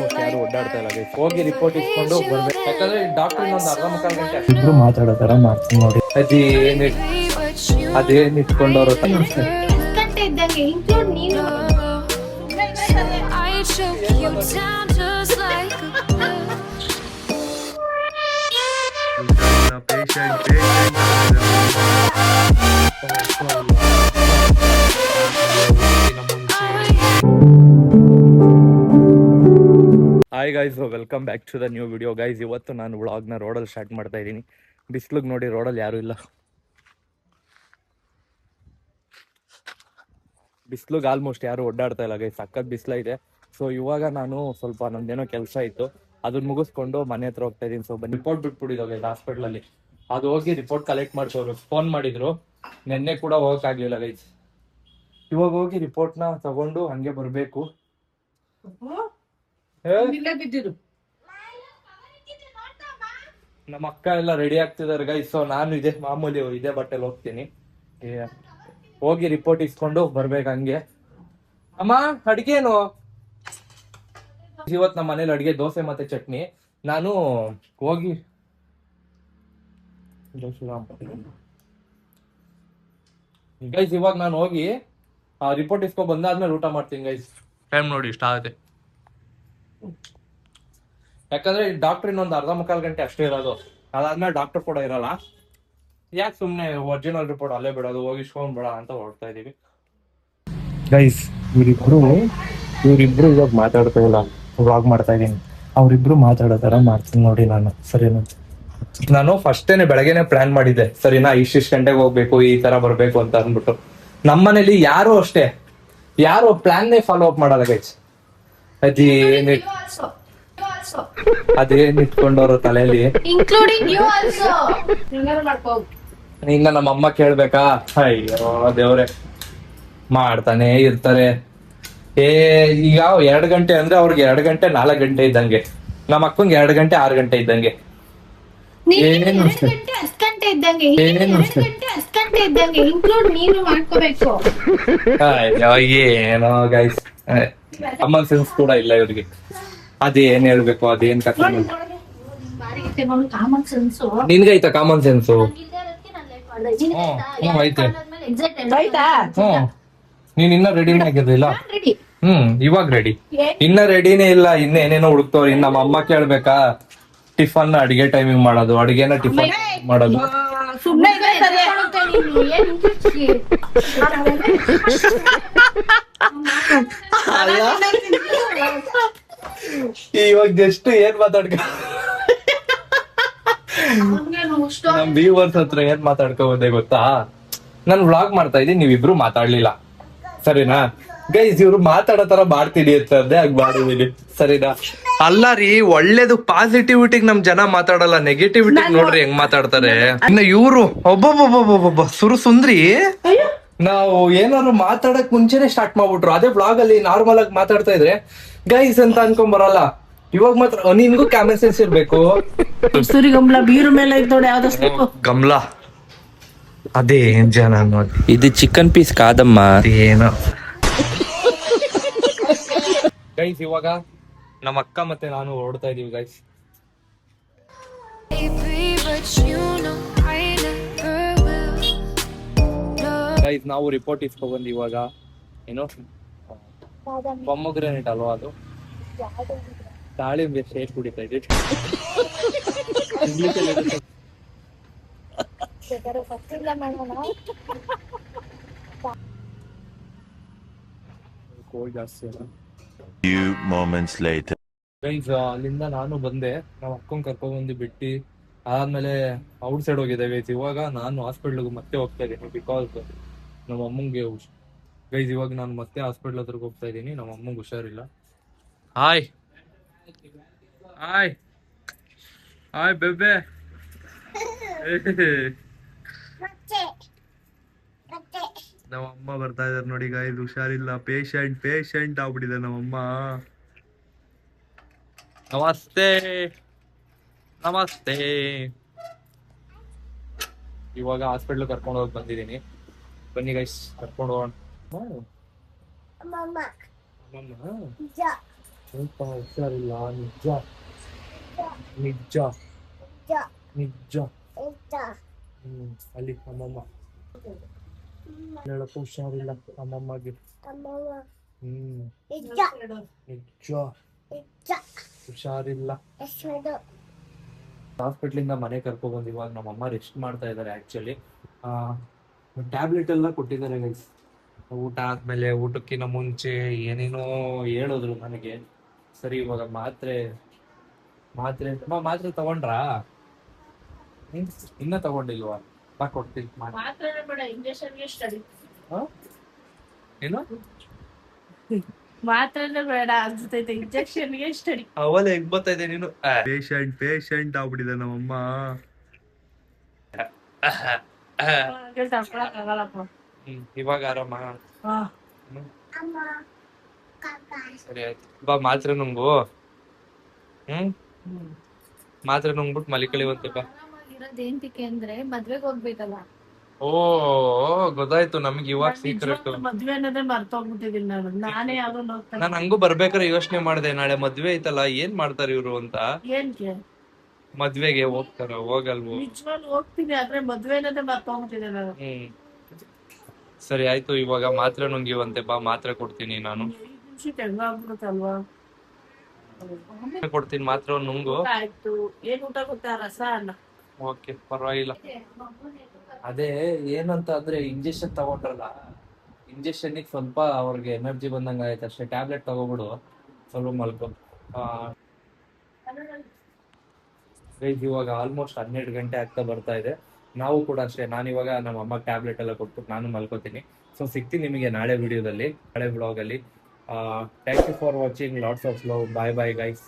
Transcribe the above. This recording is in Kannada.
ಆಲ್ಮೋಸ್ಟ್ ಯಾರು ಓಡಾಡ್ತಾ ಇಲ್ಲ ಗೈಸ್. ಹೋಗಿ ರಿಪೋರ್ಟ್ ಇಸ್ಕೊಂಡು ಬರ್ಬೇಕು. ಯಾಕಂದ್ರೆ ಡಾಕ್ಟರ್ ಇನ್ನೊಂದು ಅರ್ಧ ಮುಕ್ಕಾಲು ಗಂಟೆ ಅಷ್ಟು ಮಾತಾಡೋ ತರ ಮಾಡ್ತೀನಿ ನೋಡಿ. ಅದೇನ್ ಇಟ್ಕೊಂಡವ್ರು hi guys, welcome back to the new video guys. ಇವತ್ತು ನಾನು ವ್ಲಾಗ್ನ ರೋಡಲ್ಲಿ ಸ್ಟಾರ್ಟ್ ಮಾಡ್ತಾ ಇದ್ದೀನಿ. ಬಿಸಿಲಿಗೆ ನೋಡಿ ರೋಡಲ್ಲಿ ಯಾರೂ ಇಲ್ಲ. ಬಿಸಿಲಿಗೆ ಆಲ್ಮೋಸ್ಟ್ ಯಾರು ಓಡಾಡ್ತಾ ಇಲ್ಲ ಗೈಸ್, ಸಖತ್ ಬಿಸಿಲಿದೆ. ಸೊ ಇವಾಗ ನಾನು ಸ್ವಲ್ಪ ನಮ್ದೇನೋ ಕೆಲಸ ಇತ್ತು, ಅದನ್ನ ಮುಗಿಸ್ಕೊಂಡು ಮನೆ ಹತ್ರ ಹೋಗ್ತಾ ಇದ್ದೀನಿ. ಸೊ ರಿಪೋರ್ಟ್ ಬಿಟ್ಬಿಟ್ಟಿದ್ದೋ ಗೈಸ್ ಹಾಸ್ಪಿಟ್ಲಲ್ಲಿ. ಅದು ಹೋಗಿ ರಿಪೋರ್ಟ್ ಕಲೆಕ್ಟ್ ಮಾಡ್ಸೋರು. ಫೋನ್ ಮಾಡಿದ್ರು, ನೆನ್ನೆ ಕೂಡ ಹೋಗೋಕ್ಕಾಗಲಿಲ್ಲ ಗೈಸ್. ಇವಾಗ ಹೋಗಿ ರಿಪೋರ್ಟ್ನ ತಗೊಂಡು ಹಂಗೆ ಬರಬೇಕು. ನಮ್ಮ ಅಕ್ಕ ಎಲ್ಲ ರೆಡಿ ಆಗ್ತಿದಾರೆ ಗೈಸ್. ಸೊ ನಾನು ಮಾಮೂಲಿ ಇದೇ ಬಟ್ಟೆಲಿ ಹೋಗ್ತೀನಿ. ಹೋಗಿ ರಿಪೋರ್ಟ್ ಇಸ್ಕೊಂಡು ಬರ್ಬೇಕು ಹಂಗೆ. ಅಮ್ಮ ಅಡ್ಗೇನು ಇವತ್ತು ನಮ್ಮ ಮನೇಲಿ ಅಡ್ಗೆ ದೋಸೆ ಮತ್ತೆ ಚಟ್ನಿ. ನಾನು ಹೋಗಿ ಗೈಸ್ ಇವಾಗ ನಾನು ಹೋಗಿ ರಿಪೋರ್ಟ್ ಇಸ್ಕೊಂಡು ಬಂದಾದ್ಮೇಲೆ ಊಟ ಮಾಡ್ತೀನಿ ಗೈಸ್. ಟೈಮ್ ನೋಡಿ ಇಷ್ಟ ಆಗುತ್ತೆ. ಯಾಕಂದ್ರೆ ಡಾಕ್ಟರ್ ಇನ್ನೊಂದು ಅರ್ಧ ಮುಕ್ಕಾಲು ಗಂಟೆ ಅಷ್ಟೇ ಇರೋದು. ಅದಾದ್ಮೇಲೆ ಡಾಕ್ಟರ್ ಕೂಡ ಇರಲ್ಲ. ಯಾಕೆ ಸುಮ್ನೆ ಒರಿಜಿನಲ್ ರಿಪೋರ್ಟ್ ಅಲ್ಲೇ ಬಿಡೋದು, ಹೋಗಿ ಇಸ್ಕೊಂಡ್ ಬೇಡ ಅಂತ ಹೊರಡ್ತಾ ಇದೀವಿ ಗೈಸ್. ಇವ್ರಿಬ್ರು ಇವಾಗ ಮಾತಾಡ್ತಾ ಇಲ್ಲ, ವ್ಲಾಗ್ ಮಾಡ್ತಾ ಇದೀನಿ. ಅವ್ರಿಬ್ರು ಮಾತಾಡೋ ತರ ಮಾಡ್ತೀನಿ ನೋಡಿ ನಾನು. ಸರಿನಾ? ನಾನು ಫಸ್ಟೇನೆ ಬೆಳಗ್ಗೆನೆ ಪ್ಲಾನ್ ಮಾಡಿದ್ದೆ, ಸರಿನಾ, ಇಷ್ಟಿಷ್ಟು ಗಂಟೆಗೆ ಹೋಗ್ಬೇಕು, ಈ ತರ ಬರ್ಬೇಕು ಅಂತ ಅಂದ್ಬಿಟ್ಟು. ನಮ್ಮನೇಲಿ ಯಾರು ಅಷ್ಟೇ ಯಾರು ಪ್ಲಾನ್ನೇ ಫಾಲೋ ಅಪ್ ಮಾಡಲ್ಲ ಗೈಸ್. ಅದೇನ್ ಇಟ್ಕೊಂಡವ್ರು ತಲೆಯಲ್ಲಿ. ಇನ್ನ ನಮ್ಮ ಅಮ್ಮ ಕೇಳ್ಬೇಕಾ? ಅಯ್ಯೋ ದೇವ್ರೆ, ಮಾಡ್ತಾನೆ ಇರ್ತಾರೆ. ಈಗ 2 ಗಂಟೆ ಅಂದ್ರೆ ಅವ್ರಿಗೆ 2 ಗಂಟೆ 4 ಗಂಟೆ ಇದ್ದಂಗೆ. ನಮ್ಮ ಅಕ್ಕಂಗೆ 2 ಗಂಟೆ 6 ಗಂಟೆ ಇದ್ದಂಗೆ. ಏನೋ ಗೈಸ್, ಕಾಮನ್ ಸೆನ್ಸ್ ಕೂಡ ಇಲ್ಲ ಇವ್ರಿಗೆ. ಅದೇನ್ ಹೇಳ್ಬೇಕು, ಅದೇನ್ ಕಥೆ. ನಿನ್ಗೈತ ಕಾಮನ್ ಸೆನ್ಸು? ಐತೆ. ನೀನ್ ಇನ್ನ ರೆಡಿನೇ ಆಗಿರ್ಲಿಲ್ಲ. ಇವಾಗ ರೆಡಿ. ಇನ್ನ ರೆಡಿನೇ ಇಲ್ಲ, ಇನ್ನ ಏನೇನೋ ಹುಡುಕ್ತವ್ರಿ. ನಮ್ಮ ಅಮ್ಮ ಕೇಳ್ಬೇಕಾ? ಟಿಫನ್ ಅಡಿಗೆ ಟೈಮಿಂಗ್ ಮಾಡೋದು, ಅಡಿಗೆನ ಟಿಫನ್ ಮಾಡೋದು. ಇವಾಗ ಜಸ್ಟ್ ಏನ್ ಮಾತಾಡ್ಕ ನಮ್ ವ್ಯೂವರ್ಸ್ ಹತ್ರ ಏನ್ ಮಾತಾಡ್ಕೋಬೋದೇ ಗೊತ್ತಾ? ನಾನ್ ವ್ಲಾಗ್ ಮಾಡ್ತಾ ಇದ್ದೀನಿ, ನೀವಿಬ್ರು ಮಾತಾಡ್ಲಿಲ್ಲ, ಸರಿನಾ ಗೈಸ್? ಇವ್ರು ಮಾತಾಡೋ ತರ ಮಾಡ್ತೀನಿ ಅಂತಂದೆ, ಹಂಗ್ ಮಾಡಿದೀನಿ, ಸರಿನಾ? ಅಲ್ಲ ರೀ, ಒಳ್ಳೇದು ಪಾಸಿಟಿವಿಟಿಗ್ ನಮ್ ಜನ ಮಾತಾಡಲ್ಲ, ನೆಗೆಟಿವಿಟಿ ನೋಡ್ರಿ ಹೆಂಗ್ ಮಾತಾಡ್ತಾರೆ. ಇನ್ನ ಇವ್ರು ಒಬ್ಬೊಬ್ಬೊಬ್ಬೊಬ್ಬೊಬ್ಬ ಸುಂದ್ರಿ. ನಾವು ಏನಾದ್ರು ಮಾತಾಡಕ್ ಮುಂಚೆನೆ ಸ್ಟಾರ್ಟ್ ಮಾಡ್ಬಿಟ್ರು. ಅದೇ ವ್ಲಾಗ್ ಅಲ್ಲಿ ನಾರ್ಮಲ್ ಆಗಿ ಮಾತಾಡ್ತಾ ಇದ್ರೆ ಗೈಸ್ ಅಂತ ಅನ್ಕೊಂಡ್ ಬರಲ್ಲ. ಇವಾಗ ಮಾತ್ರ ನಿನ್ಗೂ ಕಾಮನ್ ಸೆನ್ಸ್ ಇರ್ಬೇಕು. ಗಮ್ಲಾ ಅದೇ ಜನ ನೋಡಿ. ಇದು ಚಿಕನ್ ಪೀಸ್ ಕಾದಮ್ಮ. ಏನೋ ಗೈಸ್, ಇವಾಗ ನಮ್ಮ ಅಕ್ಕ ಮತ್ತೆ ನಾನು ಹೊರಡ್ತಾ ಇದೀವಿ ಗೈಸ್. ಗೈಸ್ ನಾವು ರಿಪೋರ್ಟ್ ಇಸ್ಕೊ ಬಂದು ಇವಾಗ ಏನೋ ಪೊಮೊಗ್ರೆನೇಟ್ ಅಲ್ವಾ ಅದು, ದಾಳಿಂಬೆ ಶೇಕ್ ಕುಡಿತಾ ಇದ್ದೀವಿ. ಕೋಲ್ಡ್ ಜಾಸ್ತಿ ಅಲ್ಲ. Few moments later. ಗೈಸ್ ಅಲ್ಲಿಂದ ನಾನು ಬಂದೆ, ನಮ್ಮ ಅಕ್ಕಂಗ್ ಕರ್ಕೊಂಡ್ ಬಂದು ಬಿಟ್ಟು ಆದ್ಮೇಲೆ ಔಟ್ ಸೈಡ್ ಹೋಗಿದೆ ಗೈಸ್. ಇವಾಗ ನಾನು ಹಾಸ್ಪಿಟ್ಲಿಗೆ ಮತ್ತೆ ಹೋಗ್ತಾ ಇದ್ದೀನಿ, ಬಿಕಾಸ್ ನಮ್ಮ ಅಮ್ಮಂಗೆ ಗೈಸ್ ಇವಾಗ ನಾನು ಮತ್ತೆ ಹಾಸ್ಪಿಟ್ಲ್ ಹತ್ರಕ್ಕೆ ಹೋಗ್ತಾ ಇದ್ದೀನಿ. ನಮ್ಮ ಅಮ್ಮಂಗೆ ಹುಷಾರಿಲ್ಲ. Hi hi hi babe. ನಮ್ಮ ಅಮ್ಮ ಬರ್ತಾ ಇದಾರೆ ನೋಡಿ ಗೈಸ್, ಹುಷಾರಿಲ್ಲ, ಪೇಷಂಟ್ ಆಗ್ಬಿಟ್ಟಿದೆ ನಮ್ಮಮ್ಮ. ನಮಸ್ತೆ ನಮಸ್ತೆ. ಇವಾಗ ಹಾಸ್ಪಿಟ್ಲ್ ಕರ್ಕೊಂಡು ಹೋಗಿ ಬಂದಿದ್ದೀನಿ. ಬನ್ನಿ ಗೈಸ್, ಕರ್ಕೊಂಡು ಹೋಗೋಣ. ಸ್ವಲ್ಪ ಹುಷಾರಿಲ್ಲ ನಿಜ ನಿಜ ನಿಜ. ಅಲ್ಲಿ ಅಮ್ಮಮ್ಮ ಹೇಳಪ್ಪ ಹುಷಾರಿಲ್ಲ ಅಮ್ಮಮ್ಮಗೆ. ನಿಜ ಹುಷಾರಿಲ್ಲ. ಹಾಸ್ಪಿಟ್ಲಿಂದ ಮನೆ ಕರ್ಕೊಂಡ್ ಬಂದು ಇವಾಗ ನಮ್ಮಮ್ಮ ರೆಸ್ಟ್ ಮಾಡ್ತಾ ಇದ್ದಾರೆ. ಆಕ್ಚುಲಿ ಟ್ಯಾಬ್ಲೆಟ್ ಎಲ್ಲ ಕೊಟ್ಟಿದ್ದಾರೆ ಗೈಸ್. ಊಟ ಆದ್ಮೇಲೆ ಊಟಕ್ಕಿಂತ ಮುಂಚೆ ಏನೇನೋ ಹೇಳಿದ್ರು ನನಗೆ. ಸರಿ ಇವಾಗ ಮಾತ್ರೆ ಮಾತ್ರೆ ತಗೊಂಡ್ರಾ? ಇನ್ನ ತಗೊಂಡಿಲ್ವಾ? ಬಾ ಕೊಡ್ತೀನಿ ಮಾತ್ರನೇ ಬೇಡ, ಇಂಜೆಕ್ಷನ್ಗೆ ಸ್ಟಡಿ. ಏನು ಮಾತ್ರನೇ ಬೇಡ ಅನ್ಸುತ್ತೈತೆ, ಇಂಜೆಕ್ಷನ್ಗೆ ಸ್ಟಡಿ. ಅವಲ್ಲ ಹೆಂಗ್ ಬರ್ತಾ ಇದೆ ನೀನು? ಪೇಷಂಟ್ ಆಗ್ಬಿಟ್ಟಿದೆ ನಮ್ಮಮ್ಮ. ತಗೊಳಕ್ಕಾಗಲ್ಲಪ್ಪ. ಇವಾಗ ಆರಾಮ? ಹಾ. ಸರಿ ಆಯ್ತು, ಬಾ ಮಾತ್ರೆ ನುಂಗು. ಮಾತ್ರೆ ನುಂಗ್ಬಿಟ್ಟು ಮಲಿಕಳಿವಂತೆ ಬಾ. ಆರಾಮಾಗಿರೋದೇಂತಿಕೆ ಅಂದ್ರೆ ಮದ್ವೆಗೆ ಹೋಗ್ಬೇಕಲ್ಲ. ಓ ಗೊತ್ತಾಯ್ತು ನಮ್ಗೆ ಇವಾಗ ಸೀಕ್ರೆಟ್. ಮದ್ವೆ ಅನ್ನೋದೇ ಮರ್ತೋಗ್ಬಿಟ್ಟಿದೀನಿ ನಾನೇ ಯಾವ್ದೋ ನೋಡ್ತಾನೆ. ನಾನ್ ಹಂಗೂ ಬರ್ಬೇಕಾದ್ರೆ ಯೋಚನೆ ಮಾಡಿದೆ, ನಾಳೆ ಮದ್ವೆ ಐತಲ್ಲ ಏನ್ ಮಾಡ್ತಾರೆ ಇವ್ರು ಅಂತ. ಏನ್ಕೆ? ಮದ್ವೆಗೆ ಹೋಗ್ತಾರ ಹೋಗಲ್ವೋ? ನಿಜವಾಗ್ಲೂ ಹೋಗ್ತೀನಿ, ಆದ್ರೆ ಮದ್ವೆ ಅನ್ನೋದೇ ಮರ್ತೋಗ್ಬಿಟ್ಟಿದೆ ನಾನು. ಸರಿ ಆಯ್ತು, ಇವಾಗ ಮಾತ್ರೆ ನುಂಗಿವಂತೆ ಬಾ, ಮಾತ್ರೆ ಕೊಡ್ತೀನಿ ನಾನು. 5 ನಿಮಿಷಕ್ಕೆ ಹೆಂಗಾಗ್ಬಿಡುತ್ತಲ್ವಾ? ಕೊಡ್ತೀನಿ ಮಾತ್ರೆ ನುಂಗು. ಆಯ್ತು. ಏನ್ ಊಟ ಗೊತ್ತಾ? ರಸ ಅನ್ನ. ಓಕೆ ಪರವಾಗಿಲ್ಲ. ಅದೇ ಏನಂತ ಅಂದ್ರೆ ಇಂಜೆಕ್ಷನ್ ತಗೊಂಡ್ರಲ್ಲ, ಇಂಜೆಕ್ಷನ್ ಸ್ವಲ್ಪ ಅವ್ರಿಗೆ ಎನರ್ಜಿ ಬಂದಂಗ ಆಯ್ತು ಅಷ್ಟೇ. ಟ್ಯಾಬ್ಲೆಟ್ ತಗೋಬಿಡು, ಸ್ವಲ್ಪ ಮಲ್ಕೊ. ಇವಾಗ ಆಲ್ಮೋಸ್ಟ್ 12 ಗಂಟೆ ಆಗ್ತಾ ಬರ್ತಾ ಇದೆ. ನಾವು ಕೂಡ ಅಷ್ಟೇ, ನಾನಿವಾಗ ನಮ್ಮ ಅಮ್ಮ ಟ್ಯಾಬ್ಲೆಟ್ ಎಲ್ಲ ಕೊಟ್ಬಿಟ್ಟು ನಾನು ಮಲ್ಕೋತೀನಿ. ಸೊ ಸಿಗ್ತೀನಿ ನಿಮಗೆ ನಾಳೆ ವಿಡಿಯೋದಲ್ಲಿ, ನಾಳೆ ಬ್ಲಾಗಲ್ಲಿ. Thank you for watching. Lots of love. Bye bye guys.